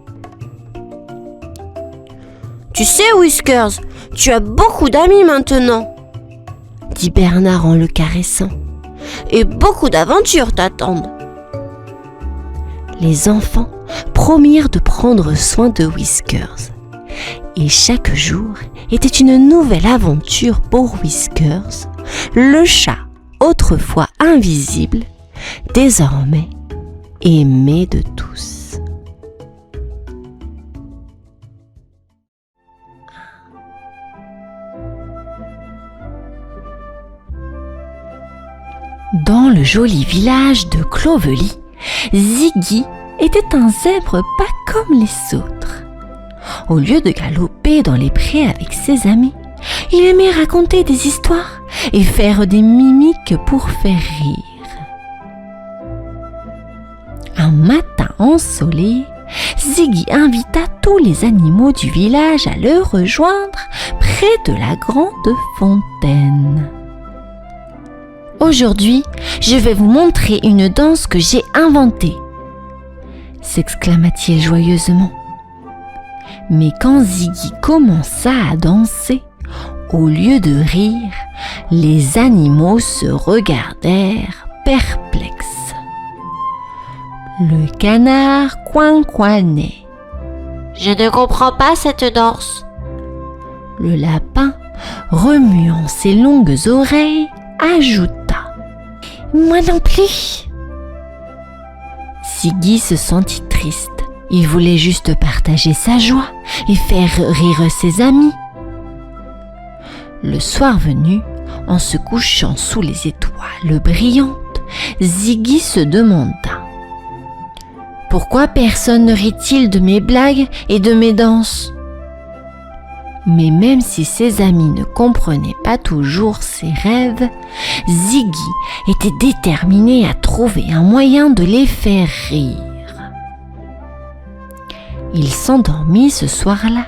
Tu sais, Whiskers, tu as beaucoup d'amis maintenant, dit Bernard en le caressant. Et beaucoup d'aventures t'attendent. Les enfants promirent de prendre soin de Whiskers. Et chaque jour était une nouvelle aventure pour Whiskers, le chat autrefois invisible, désormais aimé de tous. Dans le joli village de Clovely, Ziggy était un zèbre pas comme les autres. Au lieu de galoper dans les prés avec ses amis, il aimait raconter des histoires et faire des mimiques pour faire rire. Un matin ensoleillé, Ziggy invita tous les animaux du village à le rejoindre près de la grande fontaine. Aujourd'hui, je vais vous montrer une danse que j'ai inventée, s'exclama-t-il joyeusement. Mais quand Ziggy commença à danser, au lieu de rire, les animaux se regardèrent perplexes. Le canard coin-coinait. « Je ne comprends pas cette danse. » Le lapin, remuant ses longues oreilles, ajouta. « Moi non plus !» Ziggy se sentit triste. Il voulait juste partager sa joie et faire rire ses amis. Le soir venu, en se couchant sous les étoiles brillantes, Ziggy se demanda: pourquoi personne ne rit-il de mes blagues et de mes danses? Mais même si ses amis ne comprenaient pas toujours ses rêves, Ziggy était déterminé à trouver un moyen de les faire rire. Il s'endormit ce soir-là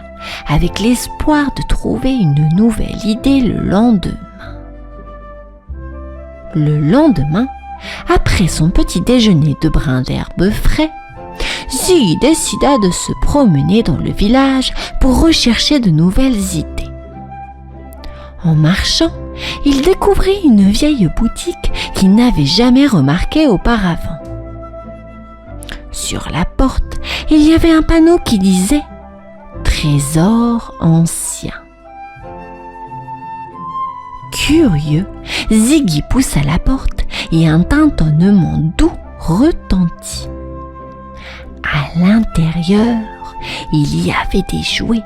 avec l'espoir de trouver une nouvelle idée le lendemain. Le lendemain, après son petit déjeuner de brins d'herbe frais, Ziggy décida de se promener dans le village pour rechercher de nouvelles idées. En marchant, il découvrit une vieille boutique qu'il n'avait jamais remarquée auparavant. Sur la porte, il y avait un panneau qui disait « Trésor ancien ». Curieux, Ziggy poussa la porte et un tintonnement doux retentit. À l'intérieur, il y avait des jouets,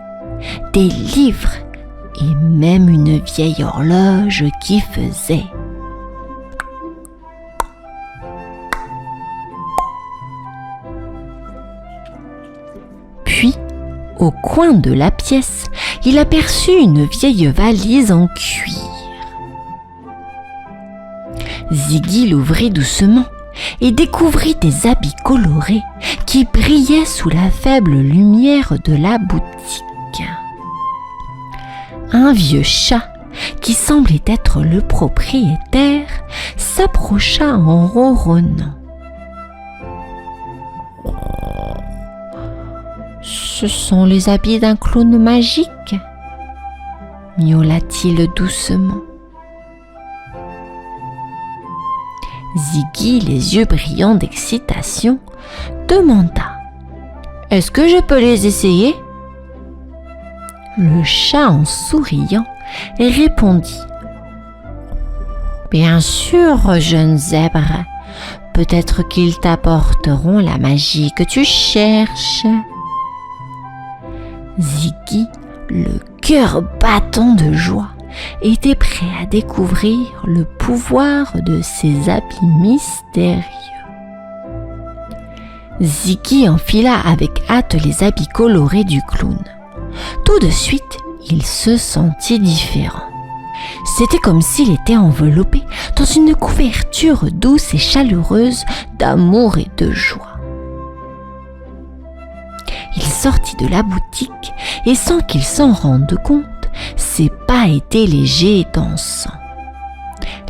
des livres et même une vieille horloge qui faisait. Puis, au coin de la pièce, il aperçut une vieille valise en cuir. Ziggy l'ouvrit doucement et découvrit des habits colorés qui brillaient sous la faible lumière de la boutique. Un vieux chat, qui semblait être le propriétaire, s'approcha en ronronnant. « Ce sont les habits d'un clown magique » miaula-t-il doucement. Ziggy, les yeux brillants d'excitation, demanda « Est-ce que je peux les essayer ?» Le chat, en souriant, répondit « Bien sûr, jeune zèbre, peut-être qu'ils t'apporteront la magie que tu cherches. » Ziggy, le cœur battant de joie, était prêt à découvrir le pouvoir de ces habits mystérieux. Ziggy enfila avec hâte les habits colorés du clown. Tout de suite, il se sentit différent. C'était comme s'il était enveloppé dans une couverture douce et chaleureuse d'amour et de joie. Il sortit de la boutique et sans qu'il s'en rende compte, ses pas étaient légers et dansants.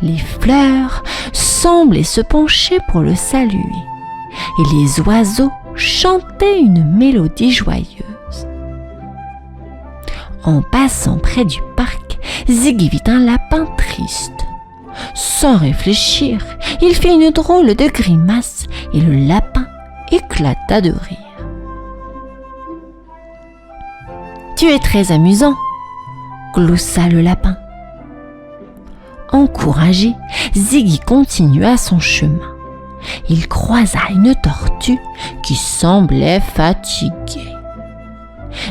Les fleurs semblaient se pencher pour le saluer et les oiseaux chantaient une mélodie joyeuse. En passant près du parc, Ziggy vit un lapin triste. Sans réfléchir, il fit une drôle de grimace et le lapin éclata de rire. « Tu es très amusant !» gloussa le lapin. Encouragé, Ziggy continua son chemin. Il croisa une tortue qui semblait fatiguée.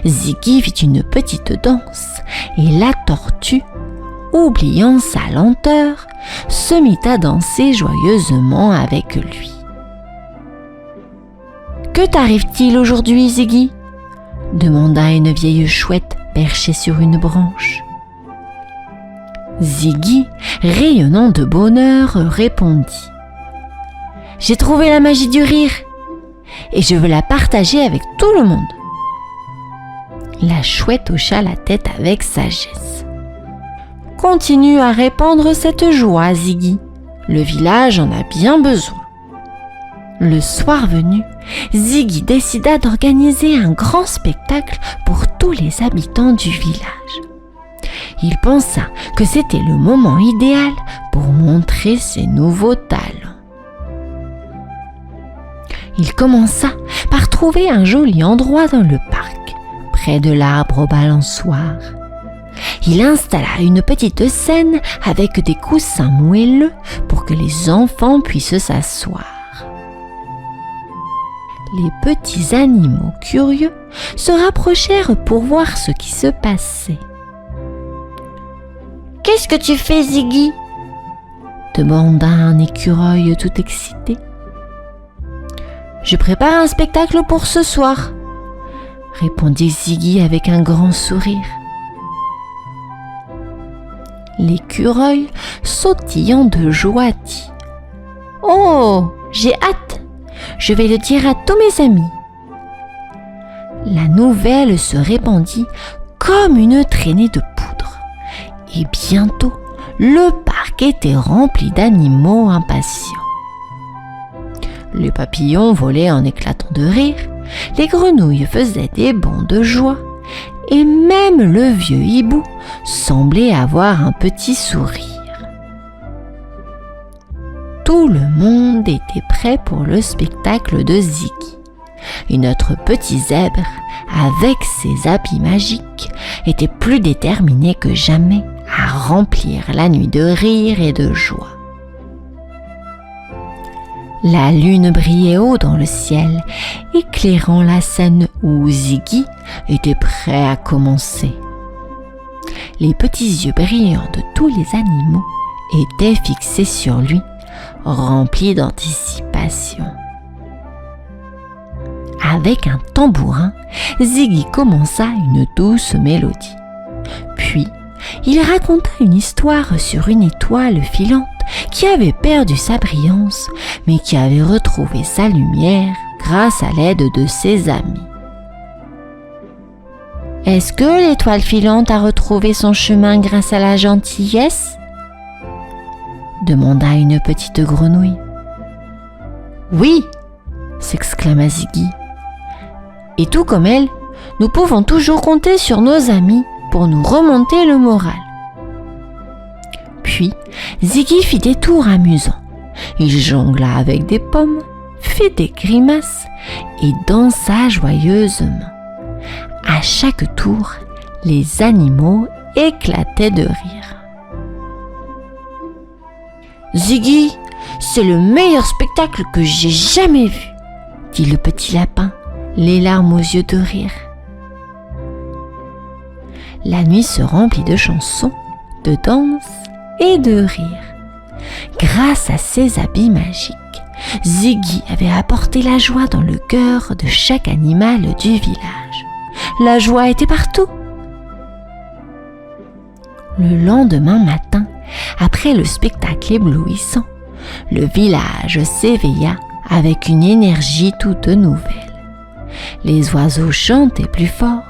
Ziggy fit une petite danse et la tortue, oubliant sa lenteur, se mit à danser joyeusement avec lui. « Que t'arrive-t-il aujourd'hui, Ziggy ?» demanda une vieille chouette perchée sur une branche. Ziggy, rayonnant de bonheur, répondit « J'ai trouvé la magie du rire et je veux la partager avec tout le monde. » La chouette hocha la tête avec sagesse. « Continue à répandre cette joie, Ziggy. Le village en a bien besoin. » Le soir venu, Ziggy décida d'organiser un grand spectacle pour tous les habitants du village. Il pensa que c'était le moment idéal pour montrer ses nouveaux talents. Il commença par trouver un joli endroit dans le parc, près de l'arbre balançoire. Il installa une petite scène avec des coussins moelleux pour que les enfants puissent s'asseoir. Les petits animaux curieux se rapprochèrent pour voir ce qui se passait. « Qu'est-ce que tu fais, Ziggy ?» demanda un écureuil tout excité. « Je prépare un spectacle pour ce soir », répondit Ziggy avec un grand sourire. L'écureuil, sautillant de joie, dit « Oh, j'ai hâte! Je vais le dire à tous mes amis. » La nouvelle se répandit comme une traînée de poudre. Et bientôt, le parc était rempli d'animaux impatients. Les papillons volaient en éclatant de rire, les grenouilles faisaient des bonds de joie, et même le vieux hibou semblait avoir un petit sourire. Tout le monde était prêt pour le spectacle de Ziggy. Et notre petit zèbre, avec ses habits magiques, était plus déterminé que jamais à remplir la nuit de rire et de joie. La lune brillait haut dans le ciel, éclairant la scène où Ziggy était prêt à commencer. Les petits yeux brillants de tous les animaux étaient fixés sur lui, remplis d'anticipation. Avec un tambourin, Ziggy commença une douce mélodie. Puis, il raconta une histoire sur une étoile filante qui avait perdu sa brillance, mais qui avait retrouvé sa lumière grâce à l'aide de ses amis. « Est-ce que l'étoile filante a retrouvé son chemin grâce à la gentillesse ?» demanda une petite grenouille. « Oui !» s'exclama Ziggy. « Et tout comme elle, nous pouvons toujours compter sur nos amis pour nous remonter le moral. » Puis, Ziggy fit des tours amusants. Il jongla avec des pommes, fit des grimaces et dansa joyeusement. À chaque tour, les animaux éclataient de rire. « Ziggy, c'est le meilleur spectacle que j'ai jamais vu !» dit le petit lapin, les larmes aux yeux de rire. La nuit se remplit de chansons, de danses et de rires. Grâce à ses habits magiques, Ziggy avait apporté la joie dans le cœur de chaque animal du village. La joie était partout. Le lendemain matin, après le spectacle éblouissant, le village s'éveilla avec une énergie toute nouvelle. Les oiseaux chantaient plus fort,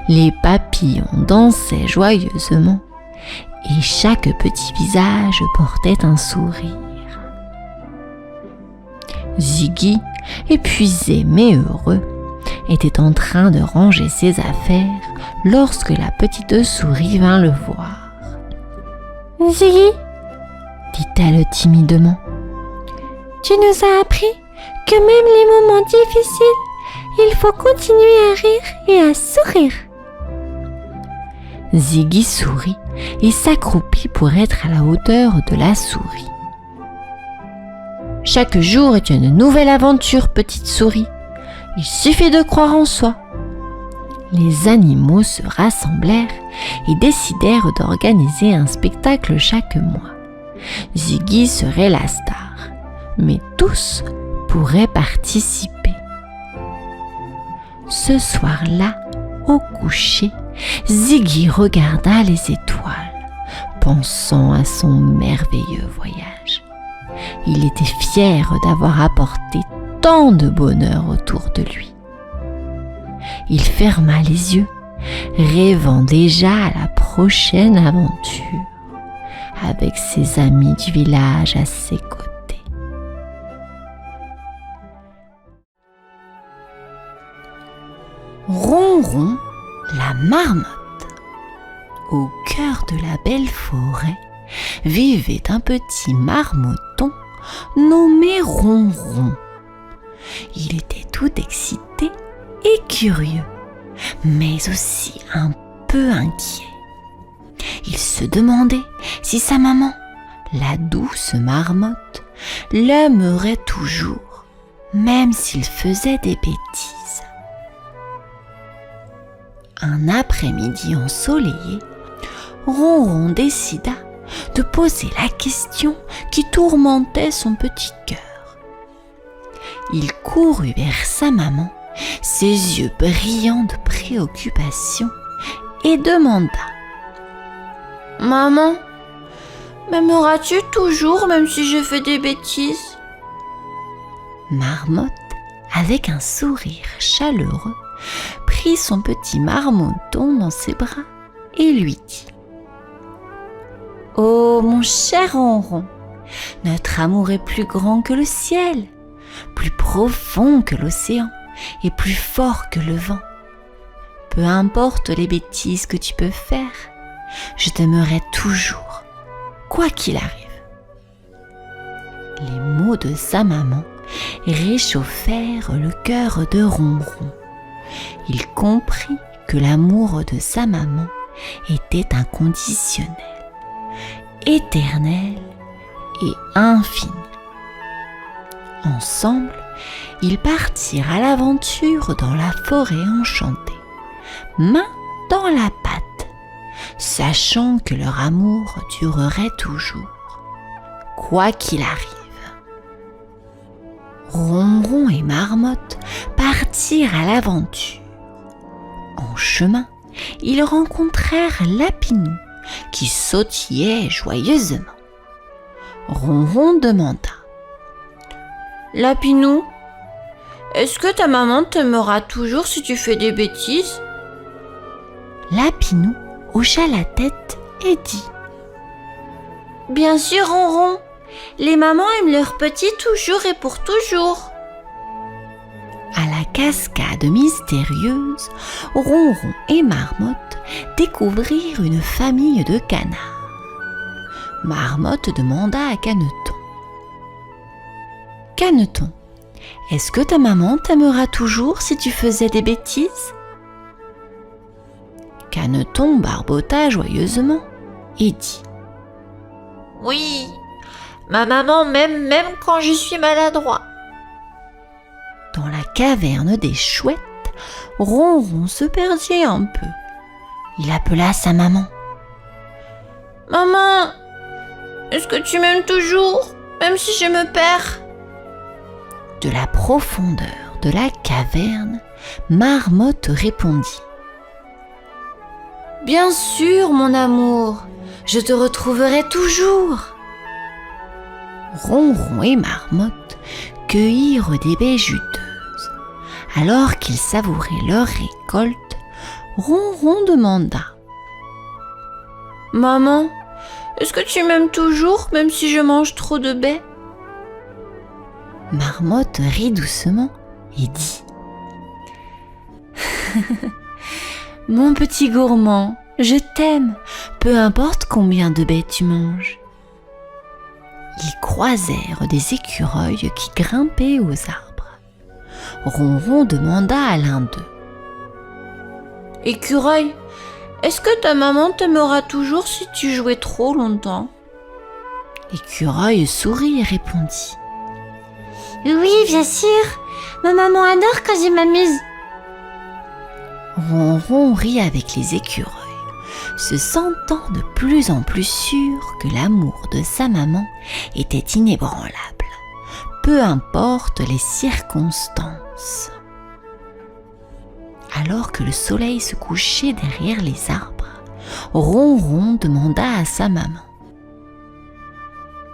les papillons dansaient joyeusement, et chaque petit visage portait un sourire. Ziggy, épuisé mais heureux, était en train de ranger ses affaires lorsque la petite souris vint le voir. « Ziggy, dit-elle timidement, tu nous as appris que même les moments difficiles, il faut continuer à rire et à sourire. » Ziggy sourit et s'accroupit pour être à la hauteur de la souris. « Chaque jour est une nouvelle aventure, petite souris. Il suffit de croire en soi. » Les animaux se rassemblèrent et décidèrent d'organiser un spectacle chaque mois. Ziggy serait la star, mais tous pourraient participer. Ce soir-là, au coucher, Ziggy regarda les étoiles, pensant à son merveilleux voyage. Il était fier d'avoir apporté tant de bonheur autour de lui. Il ferma les yeux, rêvant déjà à la prochaine aventure, avec ses amis du village à ses côtés. Ronron, la marmotte. Au cœur de la belle forêt vivait un petit marmotton nommé Ronron. Il était tout excité et curieux, mais aussi un peu inquiet. Il se demandait si sa maman, la douce marmotte, l'aimerait toujours, même s'il faisait des bêtises. Un après-midi ensoleillé, Ronron décida de poser la question qui tourmentait son petit cœur. Il courut vers sa maman, ses yeux brillants de préoccupation, et demanda : « Maman, m'aimeras-tu toujours même si je fais des bêtises ?» Marmotte, avec un sourire chaleureux, prit son petit marmotton dans ses bras et lui dit : « Oh mon cher Ronron, notre amour est plus grand que le ciel, plus profond que l'océan et plus fort que le vent. Peu importe les bêtises que tu peux faire, je t'aimerai toujours, quoi qu'il arrive. » Les mots de sa maman réchauffèrent le cœur de Ronron. Il comprit que l'amour de sa maman était inconditionnel. éternelle et infinie. Ensemble, ils partirent à l'aventure dans la forêt enchantée, main dans la pâte, sachant que leur amour durerait toujours, quoi qu'il arrive. Ronron et Marmotte partirent à l'aventure. En chemin, ils rencontrèrent Lapinou, qui sautillait joyeusement. Ronron demanda: Lapinou, est-ce que ta maman t'aimera toujours si tu fais des bêtises? Lapinou hocha la tête et dit: Bien sûr, Ronron. Les mamans aiment leurs petits toujours et pour toujours. À la cascade mystérieuse, Ronron et Marmotte découvrirent une famille de canards. Marmotte demanda à Caneton: Caneton, est-ce que ta maman t'aimera toujours si tu faisais des bêtises? Caneton barbota joyeusement et dit: Oui, ma maman m'aime même quand je suis maladroit. Dans la caverne des chouettes, Ronron se perdit un peu. Il appela sa maman. Maman, est-ce que tu m'aimes toujours, même si je me perds? De la profondeur de la caverne, Marmotte répondit: Bien sûr, mon amour, je te retrouverai toujours. Ronron et Marmotte cueillirent des baies juteuses. Alors qu'ils savouraient leur récolte, Ronron demanda: Maman, est-ce que tu m'aimes toujours, même si je mange trop de baies? Marmotte rit doucement et dit: Mon petit gourmand, je t'aime, peu importe combien de baies tu manges. Ils croisèrent des écureuils qui grimpaient aux arbres. Ronron demanda à l'un d'eux: Écureuil, est-ce que ta maman t'aimera toujours si tu jouais trop longtemps? L'écureuil sourit et répondit: Oui, bien sûr, ma maman adore quand je m'amuse. Ronron rit avec les écureuils, se sentant de plus en plus sûr que l'amour de sa maman était inébranlable, peu importe les circonstances. Alors que le soleil se couchait derrière les arbres, Ronron demanda à sa maman: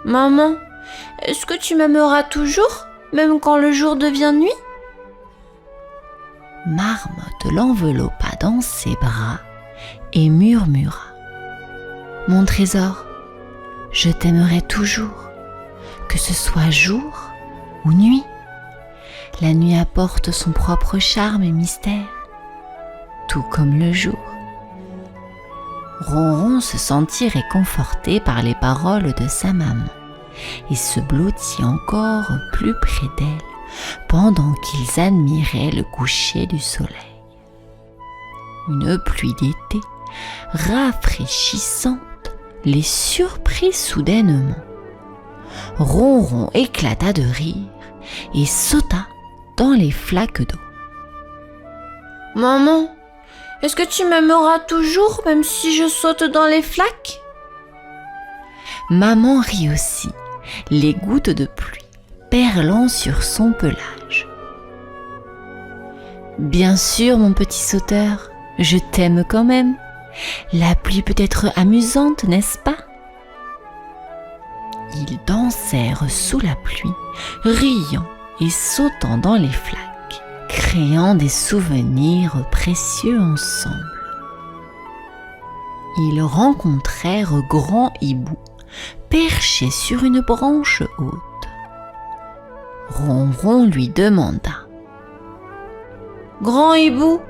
Maman, est-ce que tu m'aimeras toujours, même quand le jour devient nuit? Marmotte l'enveloppa dans ses bras et murmura: Mon trésor, je t'aimerai toujours, que ce soit jour ou nuit. La nuit apporte son propre charme et mystère, tout comme le jour. Ronron se sentit réconforté par les paroles de sa maman et se blottit encore plus près d'elle pendant qu'ils admiraient le coucher du soleil. Une pluie d'été rafraîchissante les surprit soudainement. Ronron éclata de rire et sauta dans les flaques d'eau. Maman, est-ce que tu m'aimeras toujours, même si je saute dans les flaques? Maman rit aussi, les gouttes de pluie perlant sur son pelage. Bien sûr, mon petit sauteur, je t'aime quand même. La pluie peut être amusante, n'est-ce pas? Ils dansèrent sous la pluie, riant et sautant dans les flaques, créant des souvenirs précieux ensemble. Ils rencontrèrent Grand Hibou, perché sur une branche haute. Ronron lui demanda: Grand Hibou,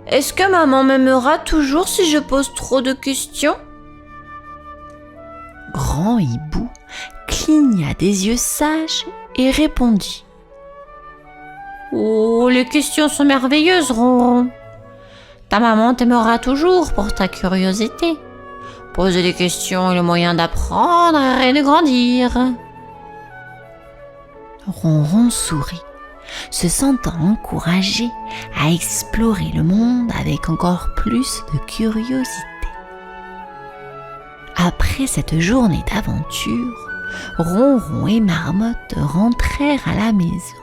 est-ce que maman m'aimera toujours si je pose trop de questions? Grand Hibou cligna des yeux sages et répondit: Oh, les questions sont merveilleuses, Ronron. Ta maman t'aimera toujours pour ta curiosité, Poser des questions est le moyen d'apprendre et de grandir. Ronron sourit, se sentant encouragé à explorer le monde avec encore plus de curiosité. Après cette journée d'aventure, Ronron et Marmotte rentrèrent à la maison.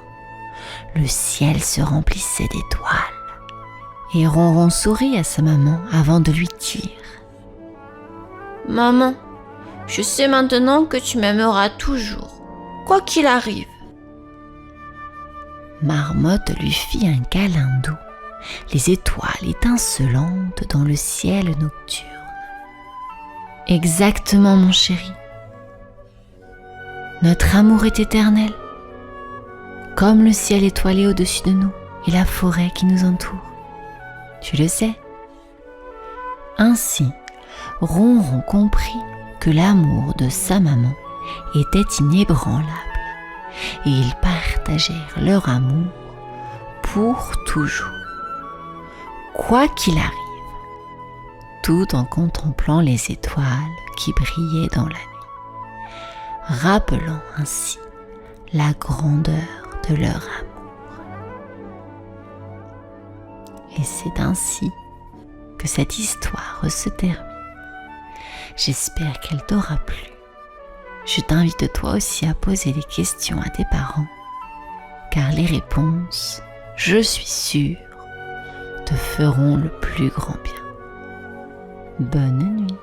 Le ciel se remplissait d'étoiles. Et Ronron sourit à sa maman avant de lui dire « Maman, je sais maintenant que tu m'aimeras toujours, quoi qu'il arrive. » Marmotte lui fit un câlin doux, les étoiles étincelantes dans le ciel nocturne. « Exactement, mon chéri. Notre amour est éternel, comme le ciel étoilé au-dessus de nous et la forêt qui nous entoure. Tu le sais. » Ainsi, Ronron comprit que l'amour de sa maman était inébranlable et ils partagèrent leur amour pour toujours, quoi qu'il arrive, tout en contemplant les étoiles qui brillaient dans la nuit, rappelant ainsi la grandeur de leur amour. Et c'est ainsi que cette histoire se termine. J'espère qu'elle t'aura plu. Je t'invite toi aussi à poser des questions à tes parents, car les réponses, je suis sûre, te feront le plus grand bien. Bonne nuit.